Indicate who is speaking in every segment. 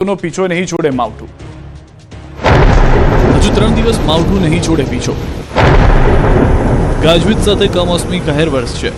Speaker 1: નો પીછો નહીં છોડે માવઠું। હજુ 3 દિવસ માવઠું નહીં છોડે પીછો। ગાજવીજ સાથે કમોસમી કહેર વરસશે।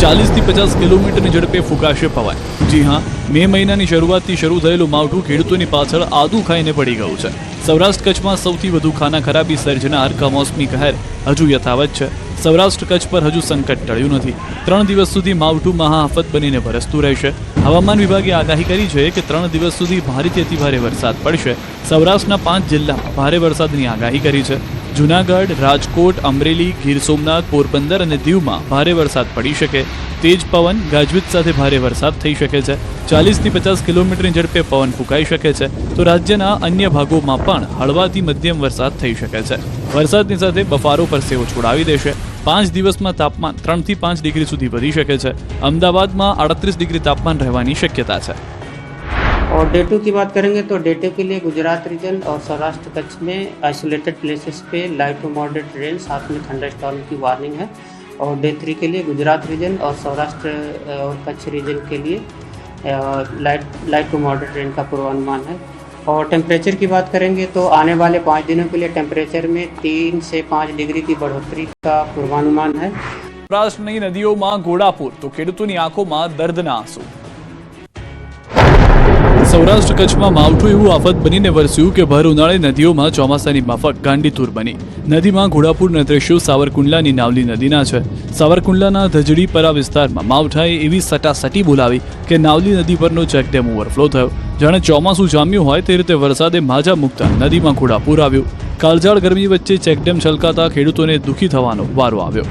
Speaker 1: 40 થી 50 કિલોમીટરની ઝડપે ફૂંકાશે પવન। જી હા, મે મહિનાની શરૂઆતથી શરૂ થયેલું માવઠું ખેડૂતોની પાછળ આદુ ખાઈને પડી ગયું છે। સૌરાષ્ટ્ર કચ્છમાં સૌથી વધુ ખાના ખરાબી સર્જનાર કમોસમી કહેર હજુ યથાવત છે। સૌરાષ્ટ્ર કચ્છ પર હજુ સંકટ ટળ્યું નથી। 3 દિવસ સુધી માવઠું મહાઆફત બનીને વરસતું રહેશે। હવામાન વિભાગે આગાહી કરી છે કે 3 દિવસ સુધી ભારેથી અતિભારે વરસાદ પડશે। સૌરાષ્ટ્રના 5 જિલ્લામાં ભારે વરસાદની આગાહી કરી છે। જૂનાગઢ, રાજકોટ, અમરેલી, ગીર સોમનાથ, પોરબંદર અને દીવમાં ભારે વરસાદ પડી શકે। તેજ પવન, ગાજવીજ સાથે ભારે વરસાદ થઈ શકે છે। 40 થી 50 કિલોમીટરની ઝડપે પવન ફૂંકાઈ શકે છે તો રાજ્યના અન્ય ભાગોમાં પણ હળવાથી મધ્યમ વરસાદ થઈ શકે છે। વરસાદની સાથે બફારો પરસેવો છોડાવી દેશે। 5 દિવસમાં તાપમાન 3 થી 5 ડિગ્રી સુધી વધી શકે છે। અમદાવાદમાં 38 डिग्री तापमान रहने की शक्यता है।
Speaker 2: और डे 2 की बात करेंगे तो डे 2 के लिए गुजरात रीजन और सौराष्ट्र कच्छ में आइसोलेटेड प्लेसेस पे लाइट टू मॉडरेट रेन साथ में थंडरस्टॉर्म की वार्निंग है। और डे 3 के लिए गुजरात रीजन और सौराष्ट्र और कच्छ रीजन के लिए लाइट टू मॉडरेट रेन का पूर्वानुमान है। और टेम्परेचर की बात करेंगे तो आने वाले 5 दिनों के लिए टेम्परेचर में 3 से 5 डिग्री की बढ़ोतरी का पूर्वानुमान है।
Speaker 1: સૌરાષ્ટ્રની નદીઓમાં ઘોડાપૂર તો ખેડૂતોની આંખોમાં દર્દના આંસુ। સૌરાષ્ટ્ર કચ્છમાં માવઠું એવું આફત બનીને વરસ્યું કે ભર ઉનાળે નદીઓમાં ચોમાસાની માફક ગાંડીતુર બની। નદીમાં ઘોડાપૂરના દ્રશ્યો સાવરકુંડલાની નાવલી નદીના છે। સાવરકુંડલાના ધજડીપરા વિસ્તારમાં માવઠાએ એવી સટાસટી બોલાવી કે નાવલી નદી પરનો ચેકડેમ ઓવરફ્લો થયો। જાણે ચોમાસું જામ્યું હોય તે રીતે વરસાદે માજા મૂકતા નદીમાં ઘોડાપૂર આવ્યું। કાળઝાળ ગરમી વચ્ચે ચેકડેમ છલકાતા ખેડૂતોને દુઃખી થવાનો વારો આવ્યો।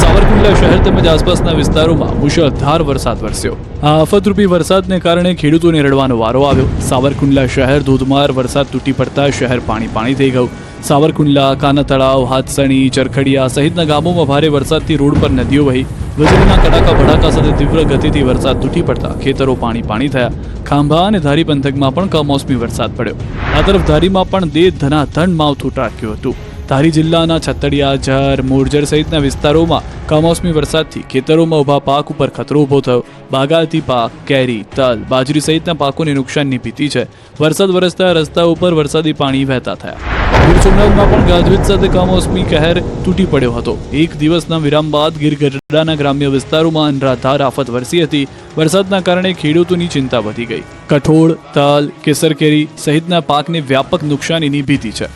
Speaker 1: સાવરકુંડલા શહેર તેમજ આસપાસના વિસ્તારોમાં મુશળધાર વરસાદ વરસ્યો। આ આફતરૂપી વરસાદને કારણે ખેડૂતોને રડવાનો વારો આવ્યો। સાવરકુંડલા શહેર ધોધમાર વરસાદ તૂટી પડતા શહેર પાણી થઈ ગયું। સાવરકુંડલા, કાના તળાવ, હાથસણી, ચરખડિયા સહિતના ગામોમાં ભારે વરસાદથી રોડ પર નદીઓ વહી। વીજળીના કડાકા ભડાકા સાથે તીવ્ર ગતિથી વરસાદ તૂટી પડતા ખેતરો પાણી થયા। ખાંભા અને ધારી પંથકમાં પણ કમોસમી વરસાદ પડ્યો। આ તરફ ધારીમાં પણ ધનાધન માવઠું ત્રાટક્યું હતું। ધારી જિલ્લાના છતડિયા, ઝર, મોરજર સહિતના વિસ્તારોમાં કમોસમી વરસાદથી ખેતરોમાં ઊભા પાક ઉપર ખતરો ઊભો થયો। બાગાયતી પાક, કેરી, તલ, બાજરી સહિતના પાકોને નુકસાનની ભીતિ છે। વરસાદ વરસતા રસ્તા ઉપર વરસાદી પાણી વહેતા થયા। ગીર સોમનાથમાં પણ ગાજવીજ સાથે કમોસમી કહેર તૂટી પડ્યો હતો। એક દિવસના વિરામ બાદ ગીર ગઢડાના ગ્રામ્ય વિસ્તારોમાં અનરાધાર આફત વરસી હતી। વરસાદના કારણે ખેડૂતોની ચિંતા વધી ગઈ। કઠોળ, તલ, કેસર કેરી સહિતના પાકને વ્યાપક નુકસાનીની ભીતિ છે।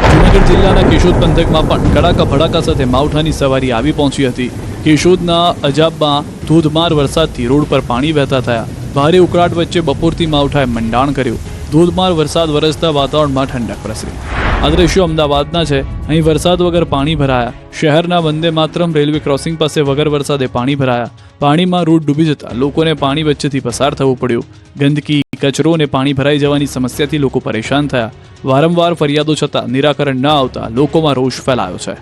Speaker 1: જૂનાગઢ જિલ્લાના કેશોદ પંથકમાં પણ કડાકા ભડાકા સાથે માવઠાની સવારી આવી પહોંચી હતી। કેશોદના અજાબમાં ધોધમાર વરસાદથી રોડ પર પાણી વહેતા થયા। ભારે ઉકળાટ વચ્ચે બપોરથી માવઠાએ મંડાણ કર્યું। ધોધમાર વરસાદ વરસતા વાતાવરણમાં ઠંડક પ્રસરી। આ દ્રશ્યો અમદાવાદના છે। અહીં વરસાદ વગર પાણી ભરાયા। શહેરના વંદે માતરમ રેલવે ક્રોસિંગ પાસે વગર વરસાદે પાણી ભરાયા। પાણીમાં રોડ ડૂબી જતા લોકોને પાણી વચ્ચેથી પસાર થવું પડ્યું। ગંદકી, કચરો અને પાણી ભરાઈ જવાની સમસ્યાથી લોકો પરેશાન થયા। વારંવાર ફરિયાદો છતાં નિરાકરણ ન આવતા લોકોમાં રોષ ફેલાયો છે।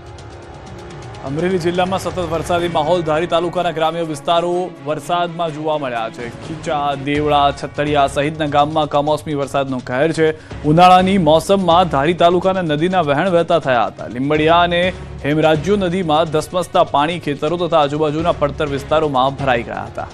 Speaker 1: અમરેલી જિલ્લામાં સતત વરસાદી માહોલ। ધારી તાલુકાના ગ્રામ્ય વિસ્તારો વરસાદમાં જોવા મળ્યા છે। ખીચા, દેવળા, છતડિયા સહિતના ગામમાં કમોસમી વરસાદનો કહેર છે। ઉનાળાની મોસમમાં ધારી તાલુકાના નદીના વહેણ વહેતા થયા હતા। લીંબડિયા અને હેમરાજ્યો નદીમાં ધસમસતા પાણી ખેતરો તથા આજુબાજુના પડતર વિસ્તારોમાં ભરાઈ ગયા હતા।